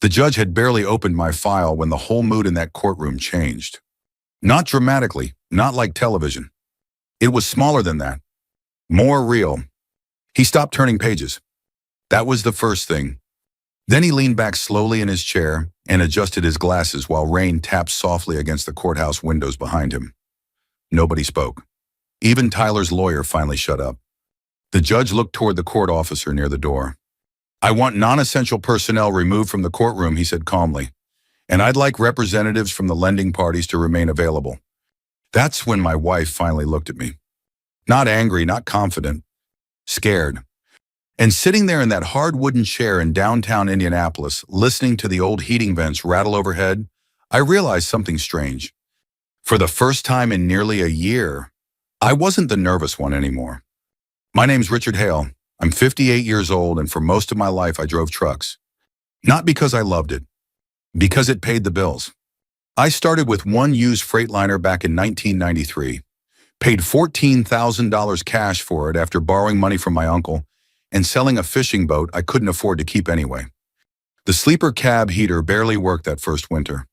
The judge had barely opened my file when the whole mood in that courtroom changed. Not dramatically, not like television. It was smaller than that. More real. He stopped turning pages. That was the first thing. Then he leaned back slowly in his chair and adjusted his glasses while rain tapped softly against the courthouse windows behind him. Nobody spoke. Even Tyler's lawyer finally shut up. The judge looked toward the court officer near the door. "I want non-essential personnel removed from the courtroom," he said calmly, "and I'd like representatives from the lending parties to remain available." That's when my wife finally looked at me. Not angry, not confident, scared. And sitting there in that hard wooden chair in downtown Indianapolis, listening to the old heating vents rattle overhead, I realized something strange. For the first time in nearly a year, I wasn't the nervous one anymore. My name's Richard Hale. I'm 58 years old, and for most of my life I drove trucks. Not because I loved it, because it paid the bills. I started with one used Freightliner back in 1993, paid $14,000 cash for it after borrowing money from my uncle and selling a fishing boat I couldn't afford to keep anyway. The sleeper cab heater barely worked that first winter.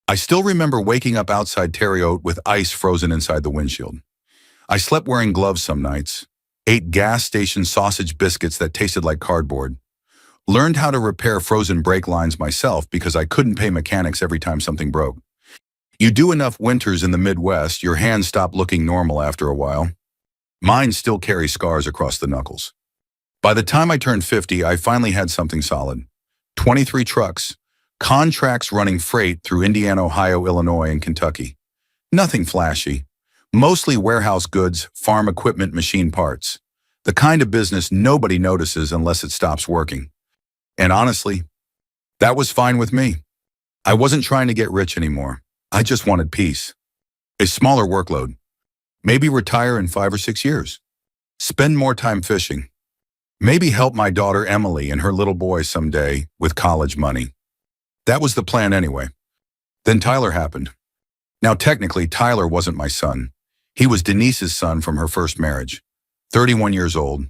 I still remember waking up outside Terre Haute with ice frozen inside the windshield. I slept wearing gloves some nights, ate gas station sausage biscuits that tasted like cardboard, learned how to repair frozen brake lines myself because I couldn't pay mechanics every time something broke. You do enough winters in the Midwest, your hands stop looking normal after a while. Mine still carry scars across the knuckles. By the time I turned 50, I finally had something solid. 23 trucks, contracts running freight through Indiana, Ohio, Illinois, and Kentucky. Nothing flashy. Mostly warehouse goods, farm equipment, machine parts. The kind of business nobody notices unless it stops working. And honestly, that was fine with me. I wasn't trying to get rich anymore. I just wanted peace. A smaller workload. Maybe retire in 5 or 6 years. Spend more time fishing. Maybe help my daughter Emily and her little boy someday with college money. That was the plan anyway. Then Tyler happened. Now technically, Tyler wasn't my son. He was Denise's son from her first marriage. 31 years old.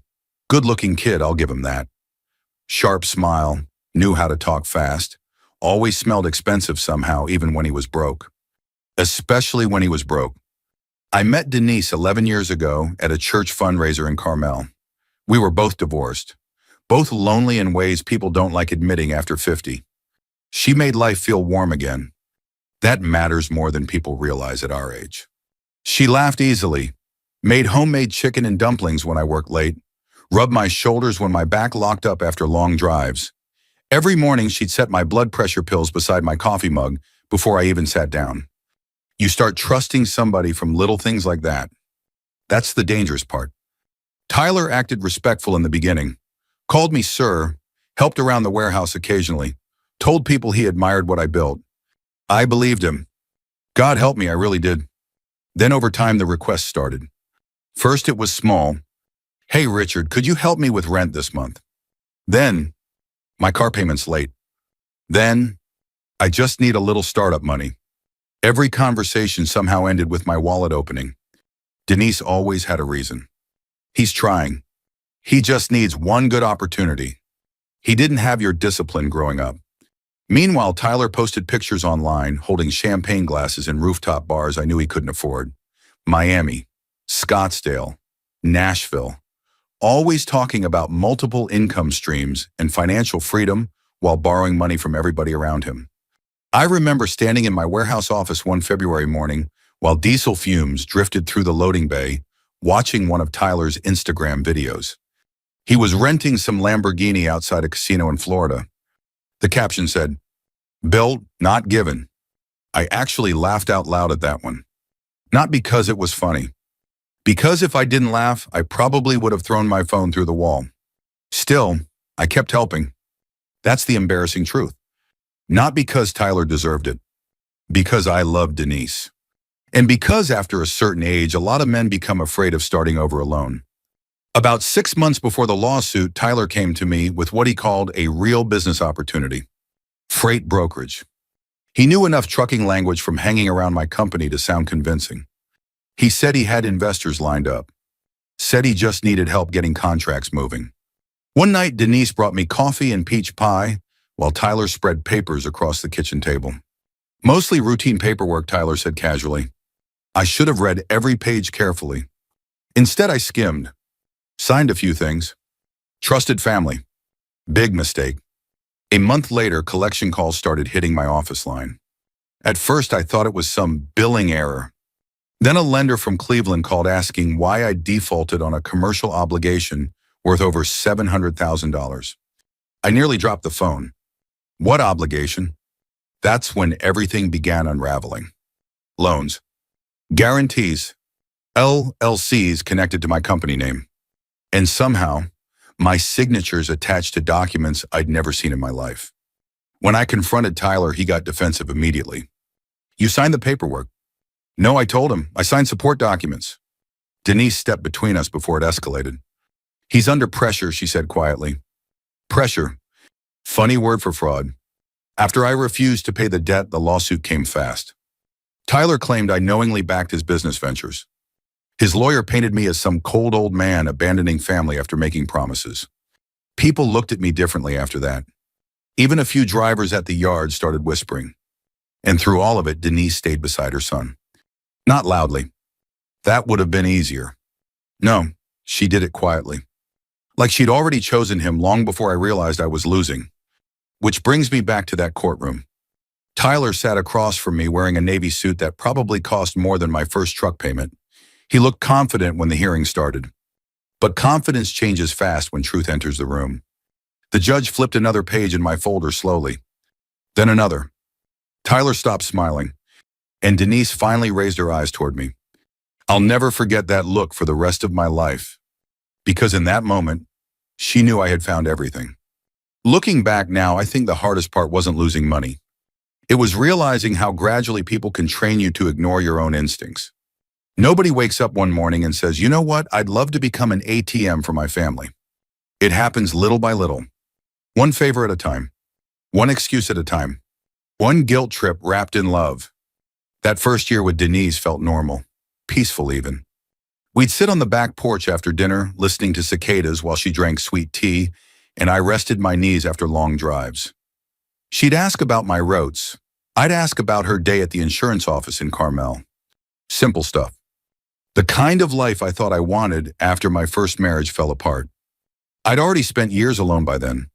Good-looking kid, I'll give him that. Sharp smile, knew how to talk fast, always smelled expensive somehow even when he was broke. Especially when he was broke. I met Denise 11 years ago at a church fundraiser in Carmel. We were both divorced, both lonely in ways people don't like admitting after 50. She made life feel warm again. That matters more than people realize at our age. She laughed easily, made homemade chicken and dumplings when I worked late, rubbed my shoulders when my back locked up after long drives. Every morning she'd set my blood pressure pills beside my coffee mug before I even sat down. You start trusting somebody from little things like that. That's the dangerous part. Tyler acted respectful in the beginning, called me sir, helped around the warehouse occasionally, told people he admired what I built. I believed him. God help me, I really did. Then over time the requests started. First it was small. "Hey Richard, could you help me with rent this month?" Then, "My car payment's late." Then, "I just need a little startup money." Every conversation somehow ended with my wallet opening. Denise always had a reason. "He's trying. He just needs one good opportunity." He didn't have your discipline growing up. Meanwhile, Tyler posted pictures online holding champagne glasses in rooftop bars I knew he couldn't afford. Miami, Scottsdale, Nashville. Always talking about multiple income streams and financial freedom while borrowing money from everybody around him. I remember standing in my warehouse office one February morning while diesel fumes drifted through the loading bay, watching one of Tyler's Instagram videos. He was renting some Lamborghini outside a casino in Florida. The caption said, "Built, not given." I actually laughed out loud at that one. Not because it was funny. Because if I didn't laugh, I probably would have thrown my phone through the wall. Still, I kept helping. That's the embarrassing truth. Not because Tyler deserved it. Because I loved Denise. And because after a certain age, a lot of men become afraid of starting over alone. About 6 months before the lawsuit, Tyler came to me with what he called a real business opportunity. Freight brokerage. He knew enough trucking language from hanging around my company to sound convincing. He said he had investors lined up. Said he just needed help getting contracts moving. One night, Denise brought me coffee and peach pie, while Tyler spread papers across the kitchen table. Mostly routine paperwork, Tyler said casually. I should have read every page carefully. Instead, I skimmed. Signed a few things. Trusted family. Big mistake. A month later, collection calls started hitting my office line. At first, I thought it was some billing error. Then a lender from Cleveland called asking why I defaulted on a commercial obligation worth over $700,000. I nearly dropped the phone. What obligation? That's when everything began unraveling. Loans. Guarantees. LLCs connected to my company name. And somehow, my signatures attached to documents I'd never seen in my life. When I confronted Tyler, he got defensive immediately. You signed the paperwork. No, I told him. I signed support documents. Denise stepped between us before it escalated. He's under pressure, she said quietly. Pressure. Funny word for fraud. After I refused to pay the debt, the lawsuit came fast. Tyler claimed I knowingly backed his business ventures. His lawyer painted me as some cold old man abandoning family after making promises. People looked at me differently after that. Even a few drivers at the yard started whispering. And through all of it, Denise stayed beside her son. Not loudly. That would have been easier. No, she did it quietly. Like she'd already chosen him long before I realized I was losing. Which brings me back to that courtroom. Tyler sat across from me wearing a Navy suit that probably cost more than my first truck payment. He looked confident when the hearing started. But confidence changes fast when truth enters the room. The judge flipped another page in my folder slowly. Then another. Tyler stopped smiling, and Denise finally raised her eyes toward me. I'll never forget that look for the rest of my life, because in that moment, she knew I had found everything. Looking back now, I think the hardest part wasn't losing money. It was realizing how gradually people can train you to ignore your own instincts. Nobody wakes up one morning and says, you know what, I'd love to become an ATM for my family. It happens little by little. One favor at a time. One excuse at a time. One guilt trip wrapped in love. That first year with Denise felt normal, peaceful even. We'd sit on the back porch after dinner, listening to cicadas while she drank sweet tea, and I rested my knees after long drives. She'd ask about my routes. I'd ask about her day at the insurance office in Carmel. Simple stuff. The kind of life I thought I wanted after my first marriage fell apart. I'd already spent years alone by then.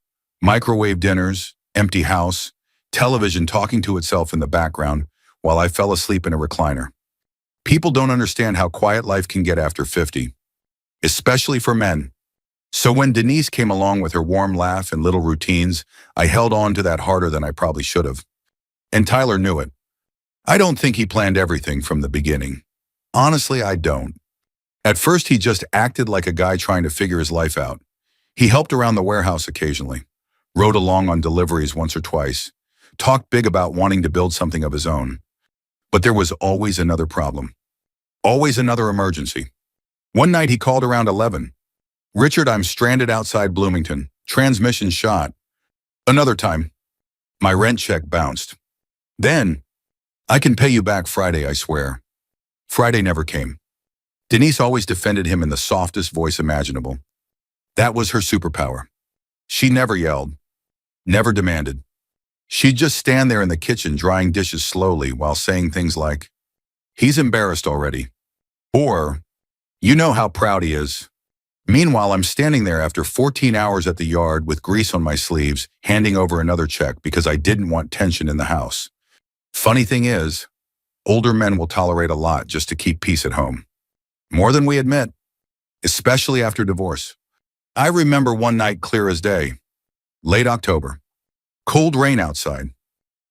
Microwave dinners, empty house, television talking to itself in the background while I fell asleep in a recliner. People don't understand how quiet life can get after 50, especially for men. So when Denise came along with her warm laugh and little routines, I held on to that harder than I probably should have. And Tyler knew it. I don't think he planned everything from the beginning. Honestly, I don't. At first, he just acted like a guy trying to figure his life out. He helped around the warehouse occasionally, rode along on deliveries once or twice, talked big about wanting to build something of his own. But there was always another problem. Always another emergency. One night he called around 11. Richard, I'm stranded outside Bloomington. Transmission shot. Another time, my rent check bounced. Then, I can pay you back Friday, I swear. Friday never came. Denise always defended him in the softest voice imaginable. That was her superpower. She never yelled, never demanded. She'd just stand there in the kitchen drying dishes slowly while saying things like, he's embarrassed already. Or, you know how proud he is. Meanwhile, I'm standing there after 14 hours at the yard with grease on my sleeves, handing over another check because I didn't want tension in the house. Funny thing is, older men will tolerate a lot just to keep peace at home. More than we admit, especially after divorce. I remember one night clear as day. Late October. Cold rain outside.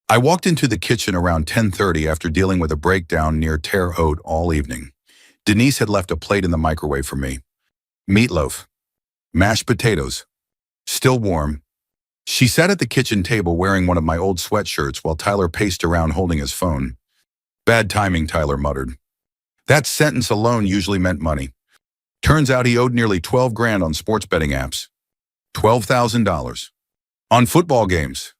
I walked into the kitchen around 10:30 after dealing with a breakdown near Terre Haute all evening. Denise had left a plate in the microwave for me. Meatloaf. Mashed potatoes. Still warm. She sat at the kitchen table wearing one of my old sweatshirts while Tyler paced around holding his phone. Bad timing, Tyler muttered. That sentence alone usually meant money. Turns out he owed nearly 12 grand on sports betting apps. $12,000. On football games.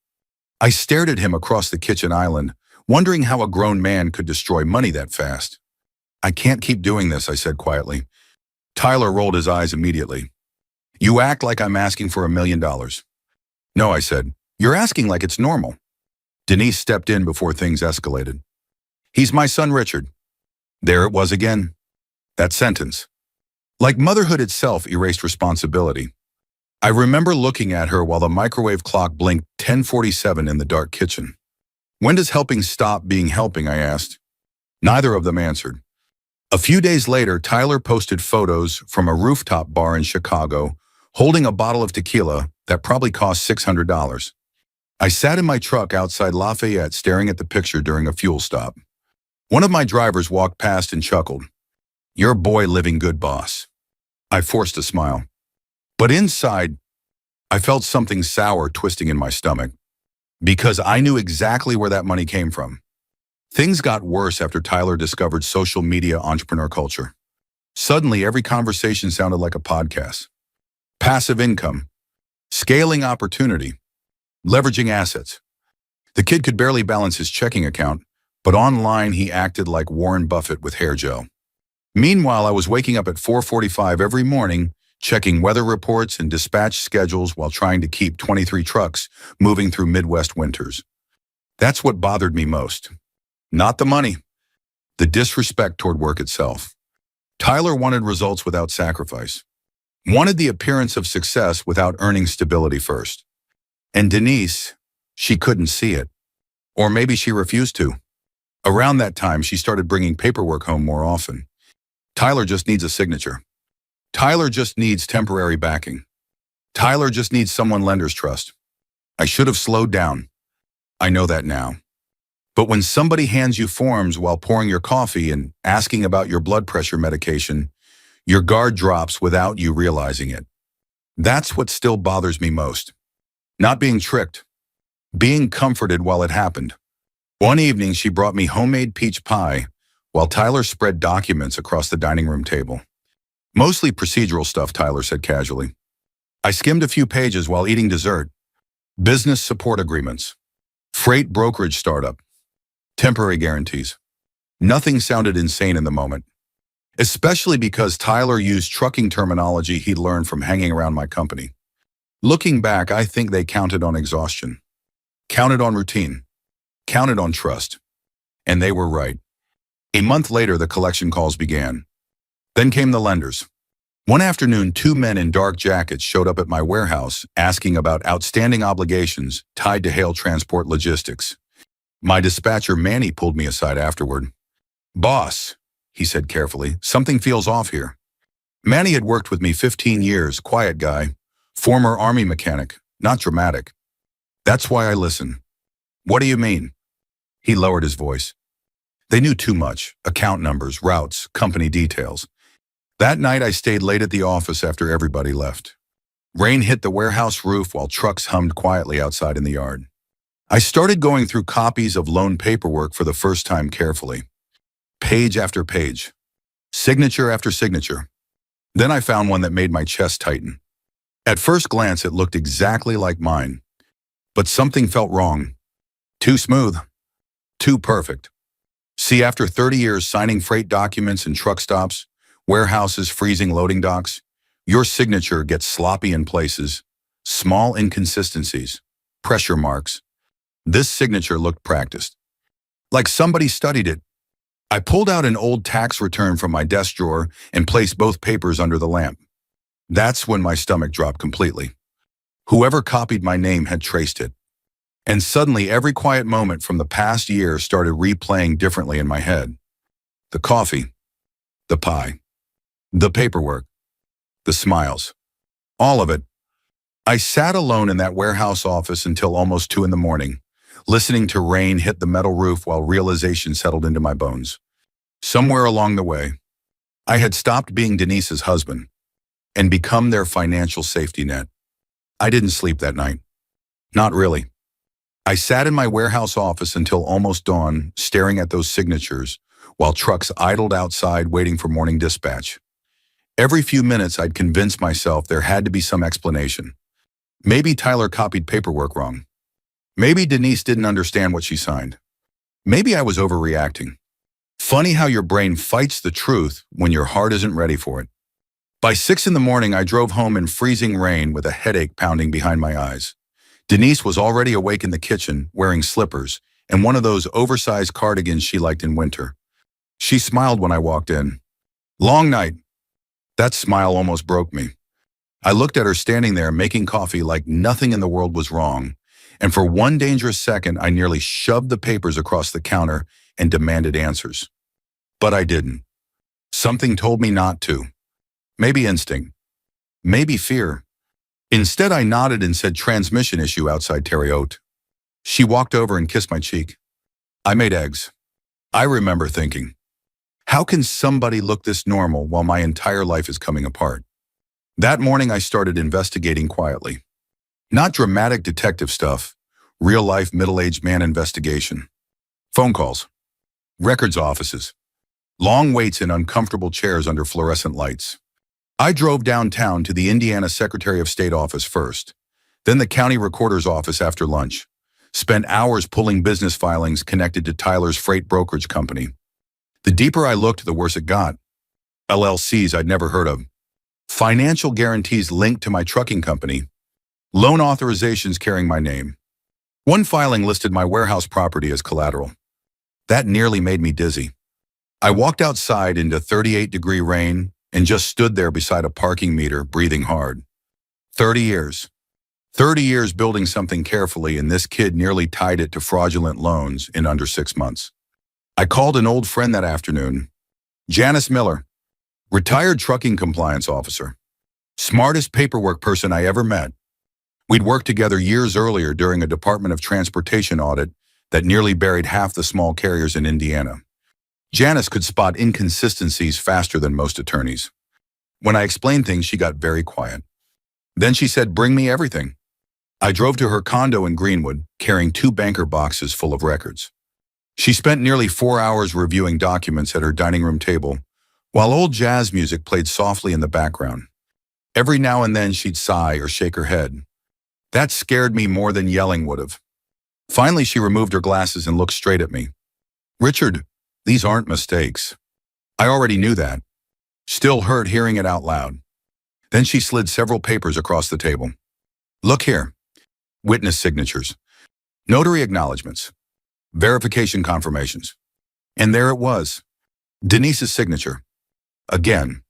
I stared at him across the kitchen island, wondering how a grown man could destroy money that fast. I can't keep doing this, I said quietly. Tyler rolled his eyes immediately. You act like I'm asking for $1 million. No, I said. You're asking like it's normal. Denise stepped in before things escalated. He's my son, Richard. There it was again. That sentence. Like motherhood itself erased responsibility. I remember looking at her while the microwave clock blinked 10:47 in the dark kitchen. When does helping stop being helping, I asked. Neither of them answered. A few days later, Tyler posted photos from a rooftop bar in Chicago, holding a bottle of tequila that probably cost $600. I sat in my truck outside Lafayette staring at the picture during a fuel stop. One of my drivers walked past and chuckled. Your boy living good, boss. I forced a smile. But inside, I felt something sour twisting in my stomach, because I knew exactly where that money came from. Things got worse after Tyler discovered social media entrepreneur culture. Suddenly, every conversation sounded like a podcast. Passive income, scaling opportunity, leveraging assets. The kid could barely balance his checking account, but online he acted like Warren Buffett with hair gel. Meanwhile, I was waking up at 4:45 every morning, checking weather reports and dispatch schedules while trying to keep 23 trucks moving through Midwest winters. That's what bothered me most. Not the money, the disrespect toward work itself. Tyler wanted results without sacrifice, wanted the appearance of success without earning stability first. And Denise, she couldn't see it. Or maybe she refused to. Around that time, she started bringing paperwork home more often. Tyler just needs a signature. Tyler just needs temporary backing. Tyler just needs someone lenders trust. I should have slowed down. I know that now. But when somebody hands you forms while pouring your coffee and asking about your blood pressure medication, your guard drops without you realizing it. That's what still bothers me most. Not being tricked, being comforted while it happened. One evening, she brought me homemade peach pie while Tyler spread documents across the dining room table. Mostly procedural stuff, Tyler said casually. I skimmed a few pages while eating dessert. Business support agreements, freight brokerage startup, temporary guarantees. Nothing sounded insane in the moment, especially because Tyler used trucking terminology he'd learned from hanging around my company. Looking back, I think they counted on exhaustion, counted on routine, counted on trust. And they were right. A month later, the collection calls began. Then came the lenders. One afternoon, two men in dark jackets showed up at my warehouse asking about outstanding obligations tied to Hale Transport Logistics. My dispatcher, Manny, pulled me aside afterward. Boss, he said carefully, something feels off here. Manny had worked with me 15 years, quiet guy, former Army mechanic, not dramatic. That's why I listen. What do you mean? He lowered his voice. They knew too much, account numbers, routes, company details. That night I stayed late at the office after everybody left. Rain hit the warehouse roof while trucks hummed quietly outside in the yard. I started going through copies of loan paperwork for the first time carefully. Page after page. Signature after signature. Then I found one that made my chest tighten. At first glance, it looked exactly like mine. But something felt wrong. Too smooth. Too perfect. See, after 30 years signing freight documents and truck stops, warehouses freezing loading docks, your signature gets sloppy in places, small inconsistencies, pressure marks. This signature looked practiced. Like somebody studied it. I pulled out an old tax return from my desk drawer and placed both papers under the lamp. That's when my stomach dropped completely. Whoever copied my name had traced it. And suddenly every quiet moment from the past year started replaying differently in my head. The coffee, the pie, the paperwork, the smiles, all of it. I sat alone in that warehouse office until almost 2 a.m, listening to rain hit the metal roof while realization settled into my bones. Somewhere along the way, I had stopped being Denise's husband and become their financial safety net. I didn't sleep that night. Not really. I sat in my warehouse office until almost dawn, staring at those signatures, while trucks idled outside waiting for morning dispatch. Every few minutes, I'd convince myself there had to be some explanation. Maybe Tyler copied paperwork wrong. Maybe Denise didn't understand what she signed. Maybe I was overreacting. Funny how your brain fights the truth when your heart isn't ready for it. By 6 a.m, I drove home in freezing rain with a headache pounding behind my eyes. Denise was already awake in the kitchen, wearing slippers and one of those oversized cardigans she liked in winter. She smiled when I walked in. Long night. That smile almost broke me. I looked at her standing there making coffee like nothing in the world was wrong, and for one dangerous second I nearly shoved the papers across the counter and demanded answers. But I didn't. Something told me not to. Maybe instinct. Maybe fear. Instead, I nodded and said transmission issue outside Terry Oat. She walked over and kissed my cheek. I made eggs. I remember thinking, how can somebody look this normal while my entire life is coming apart? That morning, I started investigating quietly. Not dramatic detective stuff, real-life middle-aged man investigation. Phone calls. Records offices. Long waits in uncomfortable chairs under fluorescent lights. I drove downtown to the Indiana Secretary of State office first, then the county recorder's office after lunch. Spent hours pulling business filings connected to Tyler's freight brokerage company. The deeper I looked, the worse it got. LLCs I'd never heard of. Financial guarantees linked to my trucking company. Loan authorizations carrying my name. One filing listed my warehouse property as collateral. That nearly made me dizzy. I walked outside into 38-degree rain and just stood there beside a parking meter, breathing hard. 30 years. 30 years building something carefully, and this kid nearly tied it to fraudulent loans in under 6 months. I called an old friend that afternoon. Janice Miller, retired trucking compliance officer. Smartest paperwork person I ever met. We'd worked together years earlier during a Department of Transportation audit that nearly buried half the small carriers in Indiana. Janice could spot inconsistencies faster than most attorneys. When I explained things, she got very quiet. Then she said, "Bring me everything." I drove to her condo in Greenwood, carrying 2 banker boxes full of records. She spent nearly 4 hours reviewing documents at her dining room table, while old jazz music played softly in the background. Every now and then she'd sigh or shake her head. That scared me more than yelling would have. Finally, she removed her glasses and looked straight at me. "Richard, these aren't mistakes." I already knew that. Still hurt hearing it out loud. Then she slid several papers across the table. "Look here. Witness signatures. Notary acknowledgments. Verification confirmations." And there it was. Denise's signature. Again.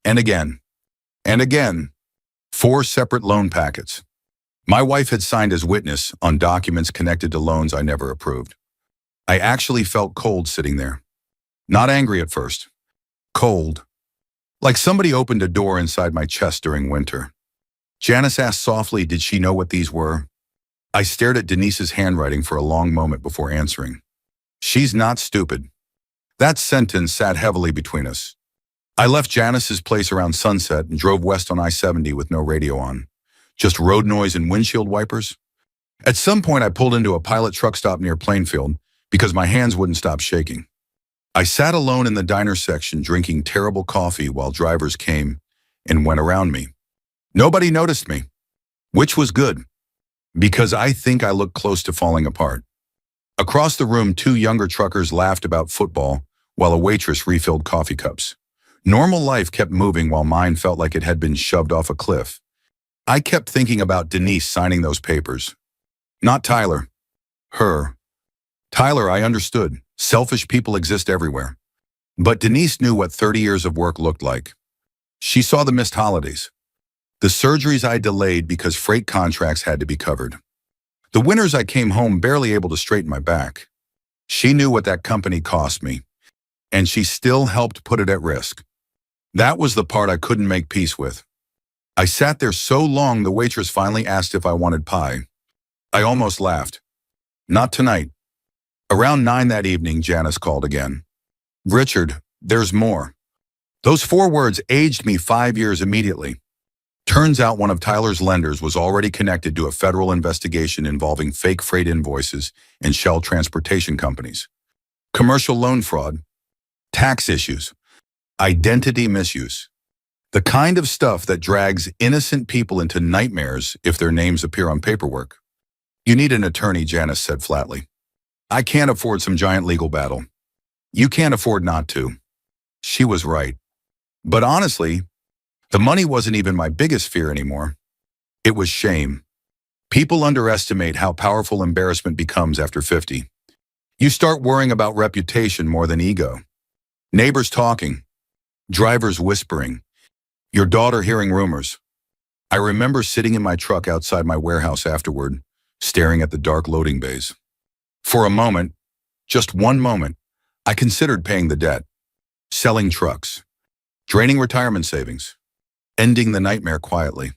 And again. And again. 4 separate loan packets. My wife had signed as witness on documents connected to loans I never approved. I actually felt cold sitting there. Not angry at first. Cold. Like somebody opened a door inside my chest during winter. Janice asked softly, did she know what these were? I stared at Denise's handwriting for a long moment before answering. "She's not stupid." That sentence sat heavily between us. I left Janice's place around sunset and drove west on I-70 with no radio on. Just road noise and windshield wipers. At some point, I pulled into a pilot truck stop near Plainfield because my hands wouldn't stop shaking. I sat alone in the diner section drinking terrible coffee while drivers came and went around me. Nobody noticed me, which was good, because I think I looked close to falling apart. Across the room, 2 younger truckers laughed about football while a waitress refilled coffee cups. Normal life kept moving while mine felt like it had been shoved off a cliff. I kept thinking about Denise signing those papers. Not Tyler. Her. Tyler, I understood. Selfish people exist everywhere. But Denise knew what 30 years of work looked like. She saw the missed holidays. The surgeries I delayed because freight contracts had to be covered. The winters I came home barely able to straighten my back. She knew what that company cost me, and she still helped put it at risk. That was the part I couldn't make peace with. I sat there so long the waitress finally asked if I wanted pie. I almost laughed. Not tonight. Around 9 that evening, Janice called again. "Richard, there's more." Those 4 words aged me 5 years immediately. Turns out one of Tyler's lenders was already connected to a federal investigation involving fake freight invoices and shell transportation companies. Commercial loan fraud, tax issues, identity misuse. The kind of stuff that drags innocent people into nightmares if their names appear on paperwork. "You need an attorney," Janice said flatly. "I can't afford some giant legal battle." "You can't afford not to." She was right. But honestly, the money wasn't even my biggest fear anymore. It was shame. People underestimate how powerful embarrassment becomes after 50. You start worrying about reputation more than ego. Neighbors talking, drivers whispering, your daughter hearing rumors. I remember sitting in my truck outside my warehouse afterward, staring at the dark loading bays. For a moment, just one moment, I considered paying the debt, selling trucks, draining retirement savings, ending the nightmare quietly.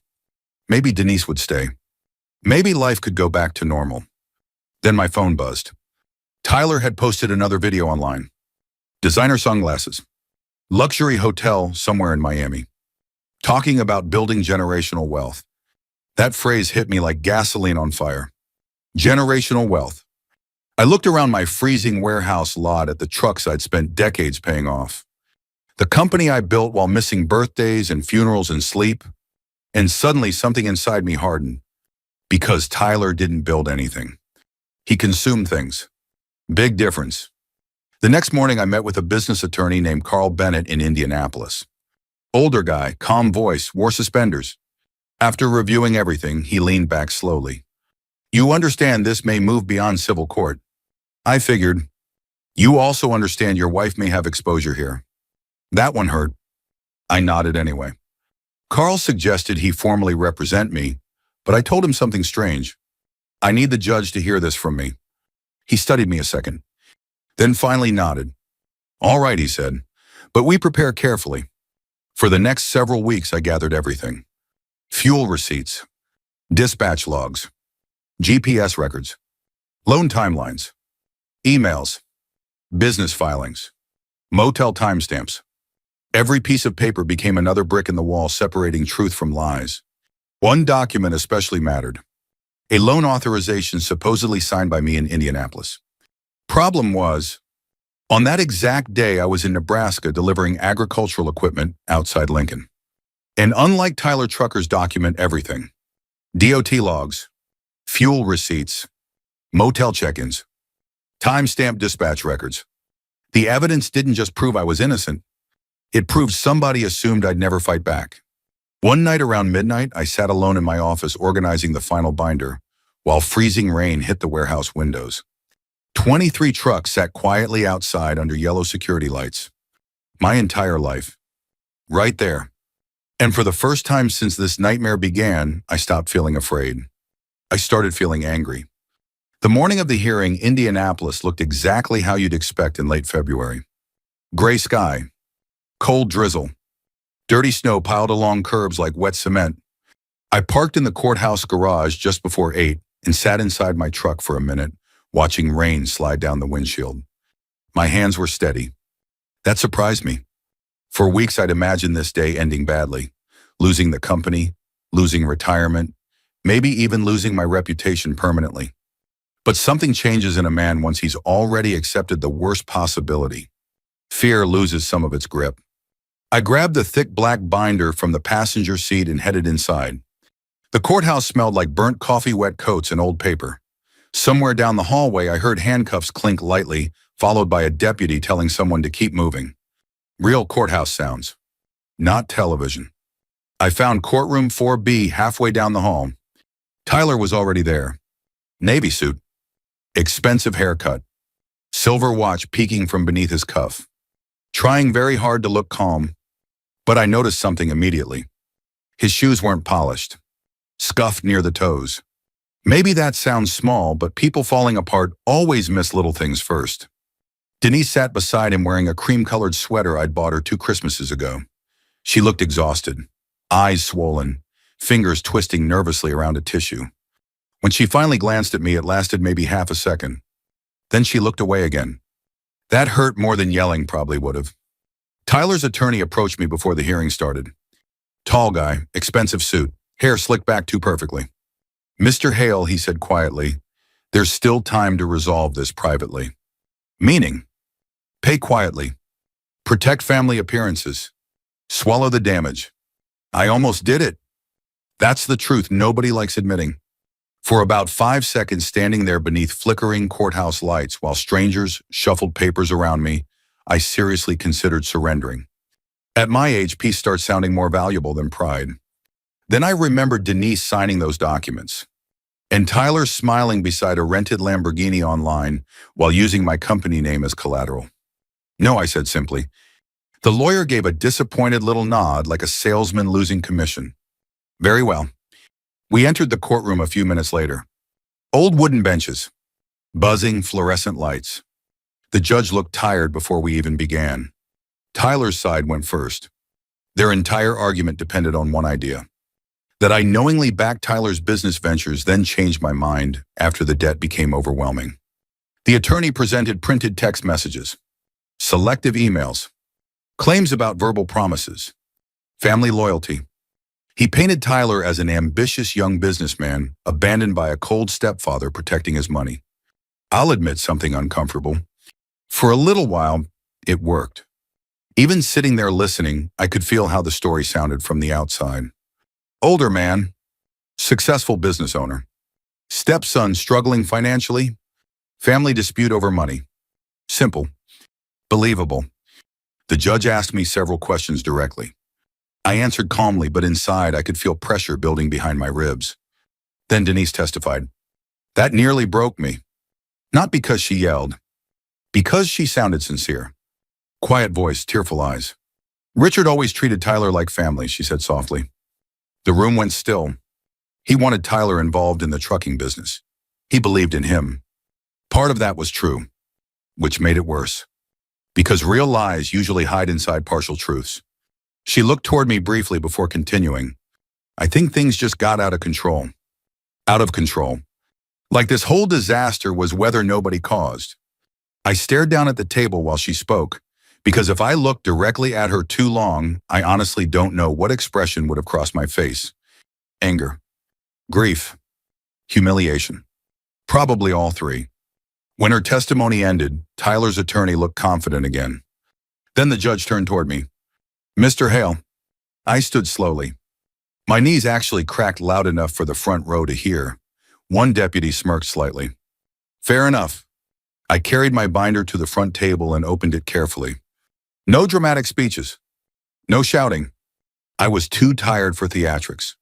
Maybe Denise would stay. Maybe life could go back to normal. Then my phone buzzed. Tyler had posted another video online. Designer sunglasses. Luxury hotel somewhere in Miami. Talking about building generational wealth. That phrase hit me like gasoline on fire. Generational wealth. I looked around my freezing warehouse lot at the trucks I'd spent decades paying off. The company I built while missing birthdays and funerals and sleep. And suddenly something inside me hardened. Because Tyler didn't build anything. He consumed things. Big difference. The next morning I met with a business attorney named Carl Bennett in Indianapolis. Older guy, calm voice, wore suspenders. After reviewing everything, he leaned back slowly. You understand this may move beyond civil court. I figured. You also understand your wife may have exposure here. That one hurt. I nodded anyway. Carl suggested he formally represent me, but I told him something strange. I need the judge to hear this from me. He studied me a second, then finally nodded. All right, he said, but we prepare carefully. For the next several weeks, I gathered everything. Fuel receipts, dispatch logs, GPS records, loan timelines, emails, business filings, motel timestamps. Every piece of paper became another brick in the wall separating truth from lies. One document especially mattered. A loan authorization supposedly signed by me in Indianapolis. Problem was, on that exact day I was in Nebraska delivering agricultural equipment outside Lincoln. And unlike Tyler Trucker's document everything, DOT logs, fuel receipts, motel check-ins, timestamp dispatch records. The evidence didn't just prove I was innocent, it proved somebody assumed I'd never fight back. One night around midnight, I sat alone in my office organizing the final binder, while freezing rain hit the warehouse windows. 23 trucks sat quietly outside under yellow security lights. My entire life. Right there. And for the first time since this nightmare began, I stopped feeling afraid. I started feeling angry. The morning of the hearing, Indianapolis looked exactly how you'd expect in late February. Gray sky, cold drizzle, dirty snow piled along curbs like wet cement. I parked in the courthouse garage just before 8 and sat inside my truck for a minute, watching rain slide down the windshield. My hands were steady. That surprised me. For weeks I'd imagined this day ending badly, losing the company, losing retirement, maybe even losing my reputation permanently. But something changes in a man once he's already accepted the worst possibility. Fear loses some of its grip. I grabbed the thick black binder from the passenger seat and headed inside. The courthouse smelled like burnt coffee, wet coats, and old paper. Somewhere down the hallway, I heard handcuffs clink lightly, followed by a deputy telling someone to keep moving. Real courthouse sounds, not television. I found Courtroom 4B halfway down the hall. Tyler was already there. Navy suit, expensive haircut, silver watch peeking from beneath his cuff. Trying very hard to look calm, but I noticed something immediately. His shoes weren't polished, scuffed near the toes. Maybe that sounds small, but people falling apart always miss little things first. Denise sat beside him wearing a cream-colored sweater I'd bought her 2 Christmases ago. She looked exhausted, eyes swollen, fingers twisting nervously around a tissue. When she finally glanced at me, it lasted maybe half a second. Then she looked away again. That hurt more than yelling probably would have. Tyler's attorney approached me before the hearing started. Tall guy, expensive suit, hair slicked back too perfectly. Mr. Hale, he said quietly, there's still time to resolve this privately. Meaning, pay quietly, protect family appearances, swallow the damage. I almost did it. That's the truth nobody likes admitting. For about 5 seconds standing there beneath flickering courthouse lights while strangers shuffled papers around me, I seriously considered surrendering. At my age, peace starts sounding more valuable than pride. Then I remembered Denise signing those documents. And Tyler smiling beside a rented Lamborghini online while using my company name as collateral. No, I said simply. The lawyer gave a disappointed little nod like a salesman losing commission. Very well. We entered the courtroom a few minutes later. Old wooden benches, buzzing fluorescent lights. The judge looked tired before we even began. Tyler's side went first. Their entire argument depended on one idea. That I knowingly backed Tyler's business ventures, then changed my mind after the debt became overwhelming. The attorney presented printed text messages, selective emails, claims about verbal promises, family loyalty. He painted Tyler as an ambitious young businessman abandoned by a cold stepfather protecting his money. I'll admit something uncomfortable. For a little while, it worked. Even sitting there listening, I could feel how the story sounded from the outside. Older man, successful business owner. Stepson struggling financially. Family dispute over money. Simple. Believable. The judge asked me several questions directly. I answered calmly, but inside I could feel pressure building behind my ribs. Then Denise testified. That nearly broke me. Not because she yelled, because she sounded sincere. Quiet voice, tearful eyes. Richard always treated Tyler like family, she said softly. The room went still. He wanted Tyler involved in the trucking business. He believed in him. Part of that was true, which made it worse. Because real lies usually hide inside partial truths. She looked toward me briefly before continuing. I think things just got out of control. Out of control. Like this whole disaster was weather nobody caused. I stared down at the table while she spoke, because if I looked directly at her too long, I honestly don't know what expression would have crossed my face. Anger, grief, humiliation. Probably all three. When her testimony ended, Tyler's attorney looked confident again. Then the judge turned toward me. Mr. Hale. I stood slowly. My knees actually cracked loud enough for the front row to hear. One deputy smirked slightly. Fair enough. I carried my binder to the front table and opened it carefully. No dramatic speeches. No shouting. I was too tired for theatrics.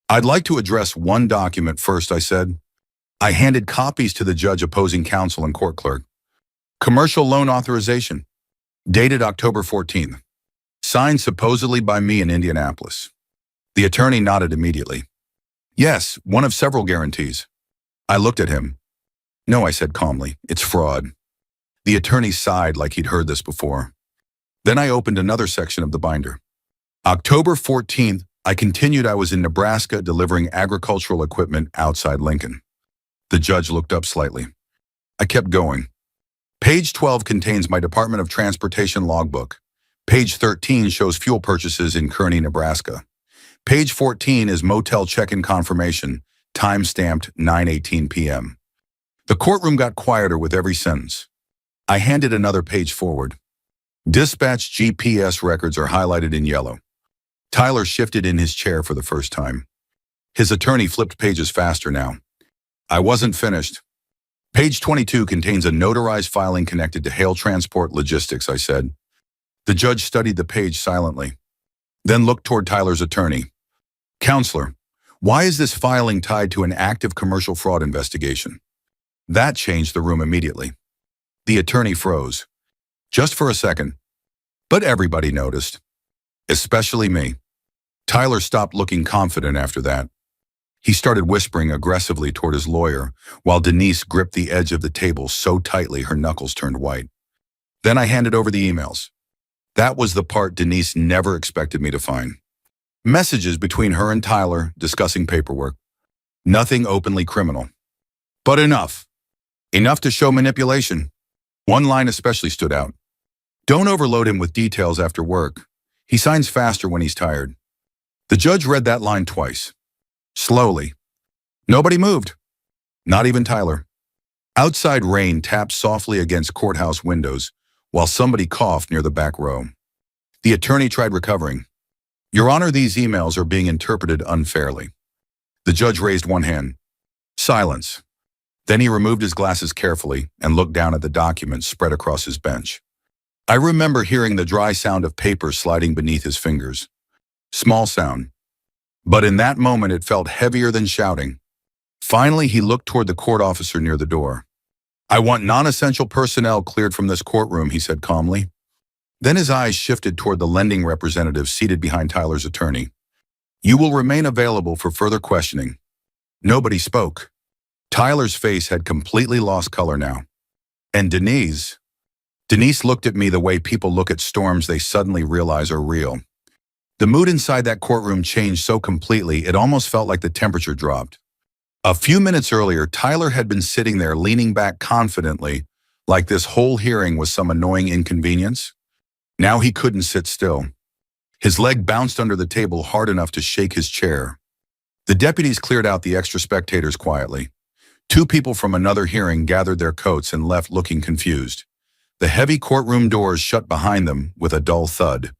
I'd like to address one document first, I said. I handed copies to the judge, opposing counsel, and court clerk. Commercial loan authorization. Dated October 14th. Signed supposedly by me in Indianapolis. The attorney nodded immediately. Yes, one of several guarantees. I looked at him. No, I said calmly, it's fraud. The attorney sighed like he'd heard this before. Then I opened another section of the binder. October 14th, I continued I was in Nebraska delivering agricultural equipment outside Lincoln. The judge looked up slightly. I kept going. Page 12 contains my Department of Transportation logbook. Page 13 shows fuel purchases in Kearney, Nebraska. Page 14 is motel check-in confirmation, time-stamped 9:18 p.m. The courtroom got quieter with every sentence. I handed another page forward. Dispatch GPS records are highlighted in yellow. Tyler shifted in his chair for the first time. His attorney flipped pages faster now. I wasn't finished. Page 22 contains a notarized filing connected to Hale Transport Logistics, I said. The judge studied the page silently, then looked toward Tyler's attorney. Counselor, why is this filing tied to an active commercial fraud investigation? That changed the room immediately. The attorney froze. Just for a second. But everybody noticed. Especially me. Tyler stopped looking confident after that. He started whispering aggressively toward his lawyer, while Denise gripped the edge of the table so tightly her knuckles turned white. Then I handed over the emails. That was the part Denise never expected me to find. Messages between her and Tyler discussing paperwork. Nothing openly criminal. But enough. Enough to show manipulation. One line especially stood out. Don't overload him with details after work. He signs faster when he's tired. The judge read that line twice. Slowly. Nobody moved. Not even Tyler. Outside rain tapped softly against courthouse windows, while somebody coughed near the back row. The attorney tried recovering. Your Honor, these emails are being interpreted unfairly. The judge raised one hand. Silence. Then he removed his glasses carefully and looked down at the documents spread across his bench. I remember hearing the dry sound of paper sliding beneath his fingers. Small sound. But in that moment it felt heavier than shouting. Finally, he looked toward the court officer near the door. "I want non-essential personnel cleared from this courtroom," he said calmly. Then his eyes shifted toward the lending representative seated behind Tyler's attorney. "You will remain available for further questioning." Nobody spoke. Tyler's face had completely lost color now. And Denise looked at me the way people look at storms they suddenly realize are real. The mood inside that courtroom changed so completely it almost felt like the temperature dropped. A few minutes earlier, Tyler had been sitting there leaning back confidently, like this whole hearing was some annoying inconvenience. Now he couldn't sit still. His leg bounced under the table hard enough to shake his chair. The deputies cleared out the extra spectators quietly. Two people from another hearing gathered their coats and left looking confused. The heavy courtroom doors shut behind them with a dull thud.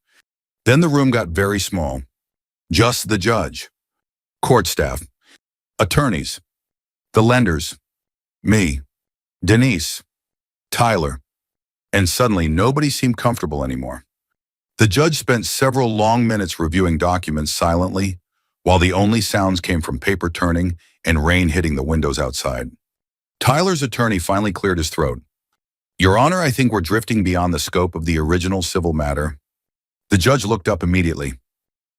Then the room got very small. Just the judge, court staff, attorneys, the lenders, me, Denise, Tyler, and suddenly nobody seemed comfortable anymore. The judge spent several long minutes reviewing documents silently, while the only sounds came from paper turning and rain hitting the windows outside. Tyler's attorney finally cleared his throat. "Your Honor, I think we're drifting beyond the scope of the original civil matter." The judge looked up immediately.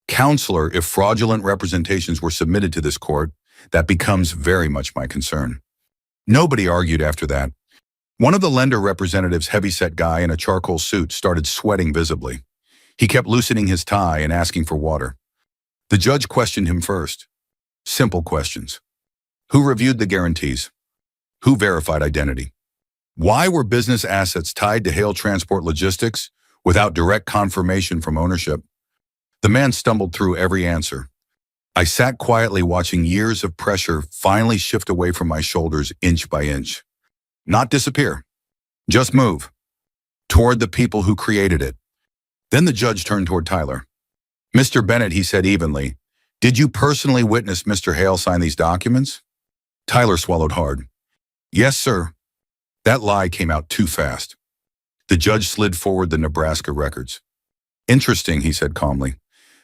"Counselor, if fraudulent representations were submitted to this court, that becomes very much my concern." Nobody argued after that. One of the lender representatives, heavyset guy in a charcoal suit, started sweating visibly. He kept loosening his tie and asking for water. The judge questioned him first. Simple questions. Who reviewed the guarantees? Who verified identity? Why were business assets tied to Hale Transport Logistics without direct confirmation from ownership? The man stumbled through every answer. I sat quietly watching years of pressure finally shift away from my shoulders inch by inch. Not disappear. Just move. Toward the people who created it. Then the judge turned toward Tyler. "Mr. Bennett," he said evenly, "did you personally witness Mr. Hale sign these documents?" Tyler swallowed hard. "Yes, sir." That lie came out too fast. The judge slid forward the Nebraska records. "Interesting," he said calmly,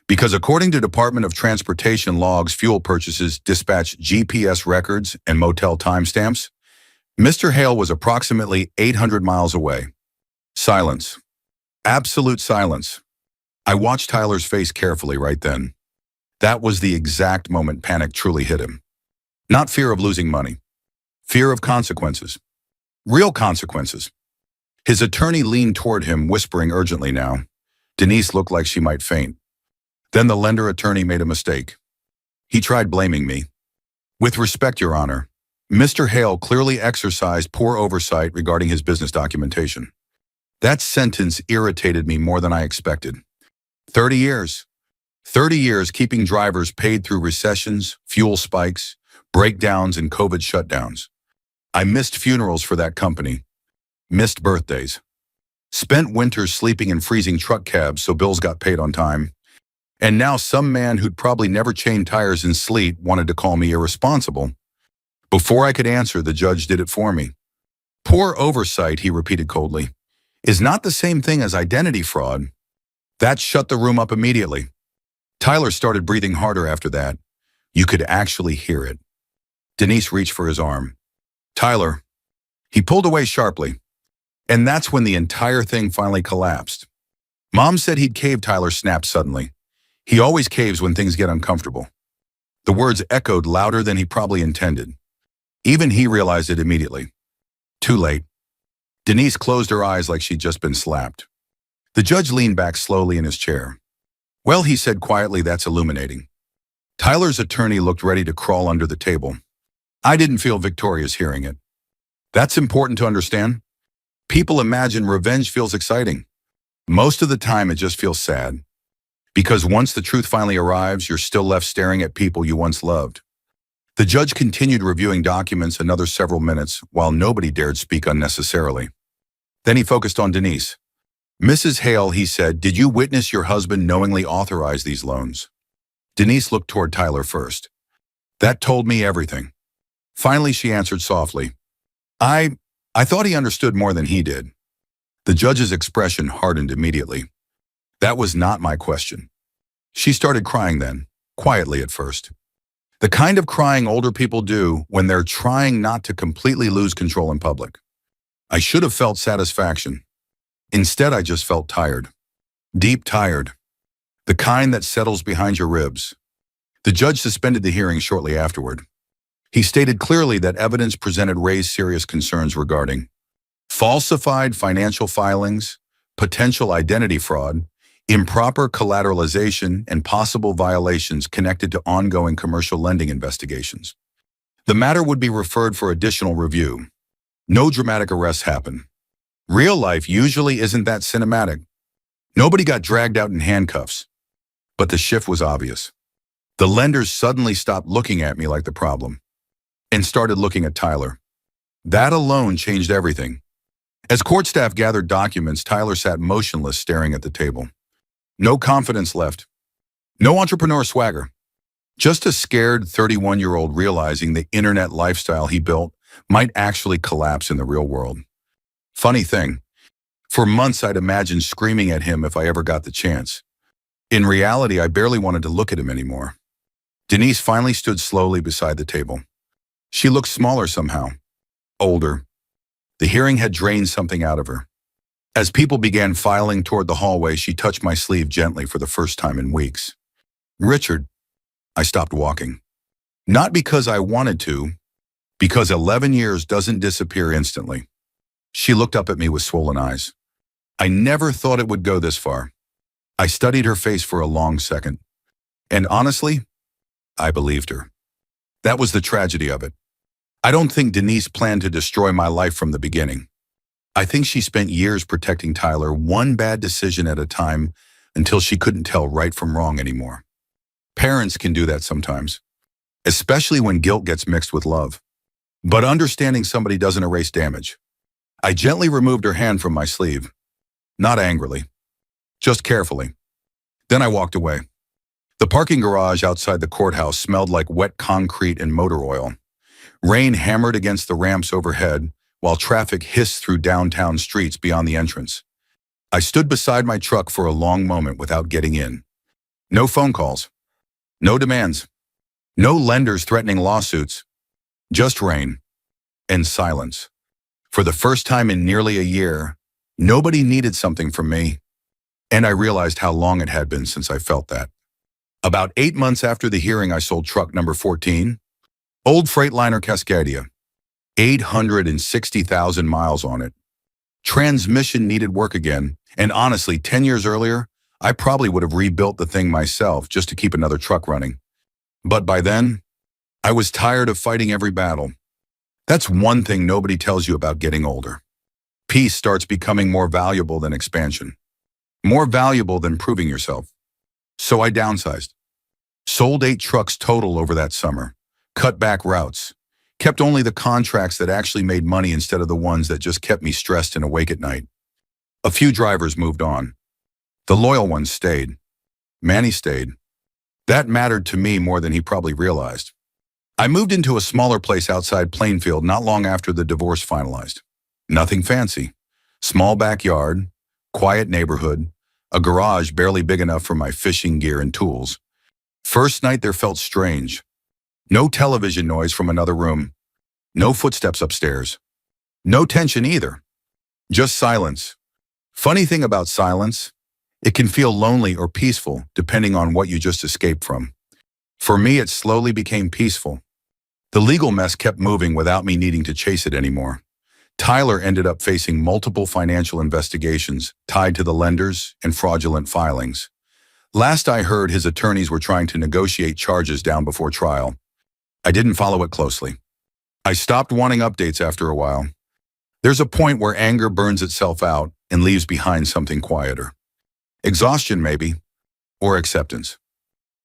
"because according to Department of Transportation logs, fuel purchases, dispatch GPS records, and motel timestamps, Mr. Hale was approximately 800 miles away." Silence. Absolute silence. I watched Tyler's face carefully right then. That was the exact moment panic truly hit him. Not fear of losing money. Fear of consequences. Real consequences. His attorney leaned toward him, whispering urgently now. Denise looked like she might faint. Then the lender attorney made a mistake. He tried blaming me. "With respect, Your Honor, Mr. Hale clearly exercised poor oversight regarding his business documentation." That sentence irritated me more than I expected. 30 years. 30 years keeping drivers paid through recessions, fuel spikes, breakdowns, and COVID shutdowns. I missed funerals for that company. Missed birthdays. Spent winters sleeping in freezing truck cabs so bills got paid on time. And now some man who'd probably never chained tires in sleet wanted to call me irresponsible. Before I could answer, the judge did it for me. "Poor oversight," he repeated coldly, "is not the same thing as identity fraud." That shut the room up immediately. Tyler started breathing harder after that. You could actually hear it. Denise reached for his arm. "Tyler." He pulled away sharply. And that's when the entire thing finally collapsed. "Mom said he'd cave," Tyler snapped suddenly. He always caves when things get uncomfortable. The words echoed louder than he probably intended. Even he realized it immediately. Too late. Denise closed her eyes like she'd just been slapped. The judge leaned back slowly in his chair. "Well," he said quietly, "that's illuminating." Tyler's attorney looked ready to crawl under the table. I didn't feel victorious hearing it. That's important to understand. People imagine revenge feels exciting. Most of the time it just feels sad. Because once the truth finally arrives, you're still left staring at people you once loved. The judge continued reviewing documents another several minutes while nobody dared speak unnecessarily. Then he focused on Denise. "Mrs. Hale," he said, "did you witness your husband knowingly authorize these loans?" Denise looked toward Tyler first. That told me everything. Finally, she answered softly. I thought he understood more than he did." The judge's expression hardened immediately. "That was not my question." She started crying then, quietly at first. The kind of crying older people do when they're trying not to completely lose control in public. I should have felt satisfaction. Instead, I just felt tired. Deep tired. The kind that settles behind your ribs. The judge suspended the hearing shortly afterward. He stated clearly that evidence presented raised serious concerns regarding falsified financial filings, potential identity fraud, improper collateralization, and possible violations connected to ongoing commercial lending investigations. The matter would be referred for additional review. No dramatic arrests happen. Real life usually isn't that cinematic. Nobody got dragged out in handcuffs. But the shift was obvious. The lenders suddenly stopped looking at me like the problem and started looking at Tyler. That alone changed everything. As court staff gathered documents, Tyler sat motionless, staring at the table. No confidence left. No entrepreneur swagger. Just a scared 31-year-old realizing the internet lifestyle he built might actually collapse in the real world. Funny thing, for months I'd imagined screaming at him if I ever got the chance. In reality, I barely wanted to look at him anymore. Denise finally stood slowly beside the table. She looked smaller somehow, older. The hearing had drained something out of her. As people began filing toward the hallway, she touched my sleeve gently for the first time in weeks. Richard, I stopped walking. Not because I wanted to, because 11 years doesn't disappear instantly. She looked up at me with swollen eyes. I never thought it would go this far. I studied her face for a long second. And honestly, I believed her. That was the tragedy of it. I don't think Denise planned to destroy my life from the beginning. I think she spent years protecting Tyler, one bad decision at a time, until she couldn't tell right from wrong anymore. Parents can do that sometimes, especially when guilt gets mixed with love. But understanding somebody doesn't erase damage. I gently removed her hand from my sleeve. Not angrily, just carefully. Then I walked away. The parking garage outside the courthouse smelled like wet concrete and motor oil. Rain hammered against the ramps overhead, while traffic hissed through downtown streets beyond the entrance. I stood beside my truck for a long moment without getting in. No phone calls. No demands. No lenders threatening lawsuits. Just rain. And silence. For the first time in nearly a year, nobody needed something from me. And I realized how long it had been since I felt that. About 8 months after the hearing, I sold truck number 14, old Freightliner Cascadia. 860,000 miles on it. Transmission needed work again, and honestly, 10 years earlier, I probably would have rebuilt the thing myself just to keep another truck running. But by then, I was tired of fighting every battle. That's one thing nobody tells you about getting older. Peace starts becoming more valuable than expansion. More valuable than proving yourself. So I downsized. Sold 8 trucks total over that summer. Cut back routes. Kept only the contracts that actually made money instead of the ones that just kept me stressed and awake at night. A few drivers moved on. The loyal ones stayed. Manny stayed. That mattered to me more than he probably realized. I moved into a smaller place outside Plainfield not long after the divorce finalized. Nothing fancy. Small backyard, quiet neighborhood, a garage barely big enough for my fishing gear and tools. First night there felt strange. No television noise from another room. No footsteps upstairs. No tension either. Just silence. Funny thing about silence, it can feel lonely or peaceful depending on what you just escaped from. For me, it slowly became peaceful. The legal mess kept moving without me needing to chase it anymore. Tyler ended up facing multiple financial investigations tied to the lenders and fraudulent filings. Last I heard, his attorneys were trying to negotiate charges down before trial. I didn't follow it closely. I stopped wanting updates after a while. There's a point where anger burns itself out and leaves behind something quieter. Exhaustion, maybe, or acceptance.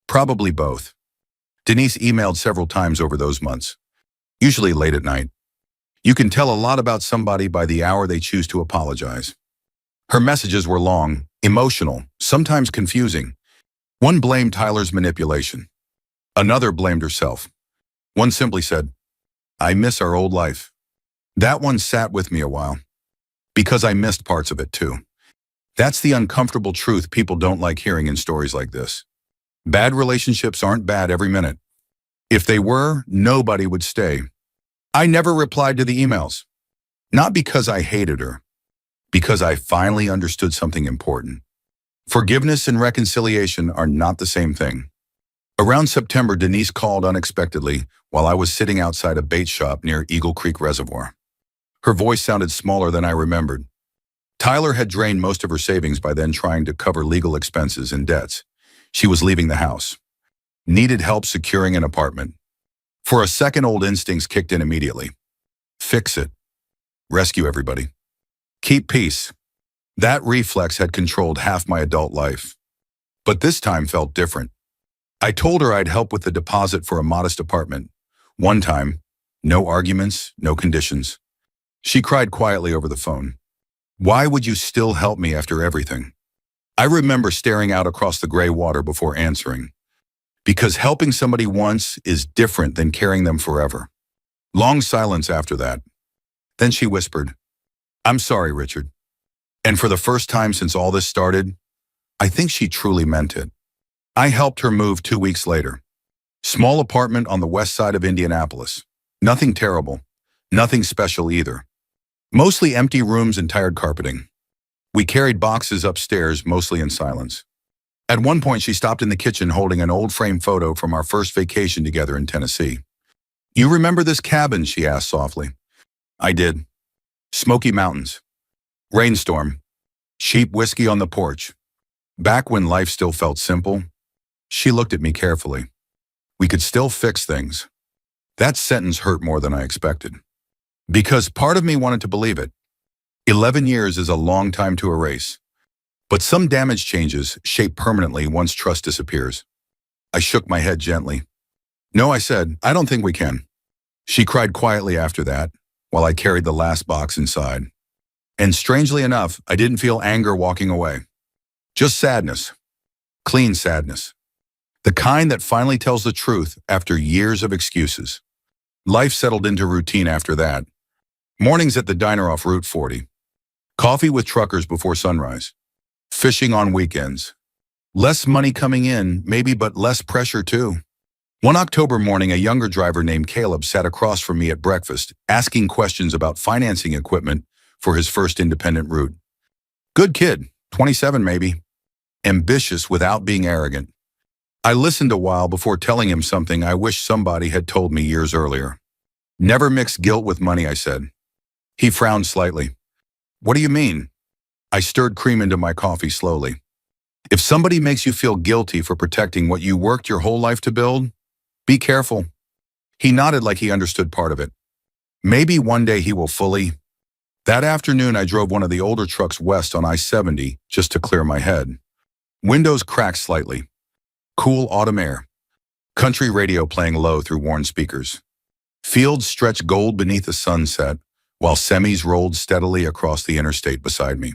Probably both. Denise emailed several times over those months, usually late at night. You can tell a lot about somebody by the hour they choose to apologize. Her messages were long, emotional, sometimes confusing. One blamed Tyler's manipulation. Another blamed herself. One simply said, "I miss our old life." That one sat with me a while, because I missed parts of it too. That's the uncomfortable truth people don't like hearing in stories like this. Bad relationships aren't bad every minute. If they were, nobody would stay. I never replied to the emails. Not because I hated her, because I finally understood something important. Forgiveness and reconciliation are not the same thing. Around September, Denise called unexpectedly while I was sitting outside a bait shop near Eagle Creek Reservoir. Her voice sounded smaller than I remembered. Tyler had drained most of her savings by then trying to cover legal expenses and debts. She was leaving the house. Needed help securing an apartment. For a second, old instincts kicked in immediately. Fix it. Rescue everybody. Keep peace. That reflex had controlled half my adult life. But this time felt different. I told her I'd help with the deposit for a modest apartment. One time, no arguments, no conditions. She cried quietly over the phone. Why would you still help me after everything? I remember staring out across the gray water before answering. Because helping somebody once is different than carrying them forever. Long silence after that. Then she whispered, I'm sorry, Richard. And for the first time since all this started, I think she truly meant it. I helped her move 2 weeks later. Small apartment on the west side of Indianapolis. Nothing terrible. Nothing special either. Mostly empty rooms and tired carpeting. We carried boxes upstairs, mostly in silence. At one point, she stopped in the kitchen holding an old frame photo from our first vacation together in Tennessee. You remember this cabin? She asked softly. I did. Smoky Mountains. Rainstorm. Cheap whiskey on the porch. Back when life still felt simple. She looked at me carefully. We could still fix things. That sentence hurt more than I expected. Because part of me wanted to believe it. 11 years is a long time to erase. But some damage changes shape permanently once trust disappears. I shook my head gently. No, I said, I don't think we can. She cried quietly after that, while I carried the last box inside. And strangely enough, I didn't feel anger walking away. Just sadness. Clean sadness. The kind that finally tells the truth after years of excuses. Life settled into routine after that. Mornings at the diner off Route 40. Coffee with truckers before sunrise. Fishing on weekends. Less money coming in, maybe, but less pressure too. One October morning, a younger driver named Caleb sat across from me at breakfast, asking questions about financing equipment for his first independent route. Good kid, 27 maybe. Ambitious without being arrogant. I listened a while before telling him something I wish somebody had told me years earlier. Never mix guilt with money, I said. He frowned slightly. What do you mean? I stirred cream into my coffee slowly. If somebody makes you feel guilty for protecting what you worked your whole life to build, be careful. He nodded like he understood part of it. Maybe one day he will fully. That afternoon, I drove one of the older trucks west on I-70 just to clear my head. Windows cracked slightly. Cool autumn air. Country radio playing low through worn speakers. Fields stretched gold beneath the sunset, while semis rolled steadily across the interstate beside me.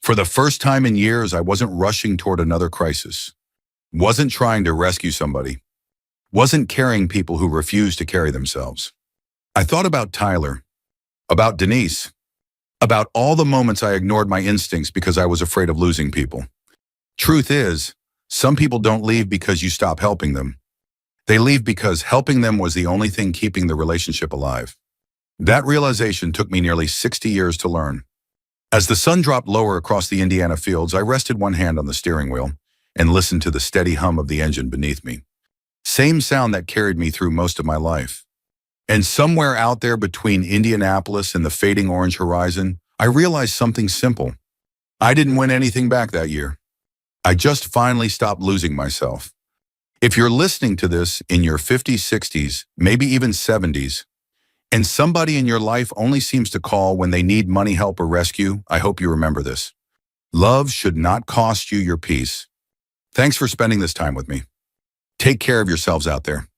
For the first time in years, I wasn't rushing toward another crisis. Wasn't trying to rescue somebody. Wasn't carrying people who refused to carry themselves. I thought about Tyler. About Denise. About all the moments I ignored my instincts because I was afraid of losing people. Truth is, some people don't leave because you stop helping them. They leave because helping them was the only thing keeping the relationship alive. That realization took me nearly 60 years to learn. As the sun dropped lower across the Indiana fields, I rested one hand on the steering wheel and listened to the steady hum of the engine beneath me. Same sound that carried me through most of my life. And somewhere out there between Indianapolis and the fading orange horizon, I realized something simple. I didn't win anything back that year. I just finally stopped losing myself. If you're listening to this in your 50s, 60s, maybe even 70s, and somebody in your life only seems to call when they need money, help, or rescue, I hope you remember this. Love should not cost you your peace. Thanks for spending this time with me. Take care of yourselves out there.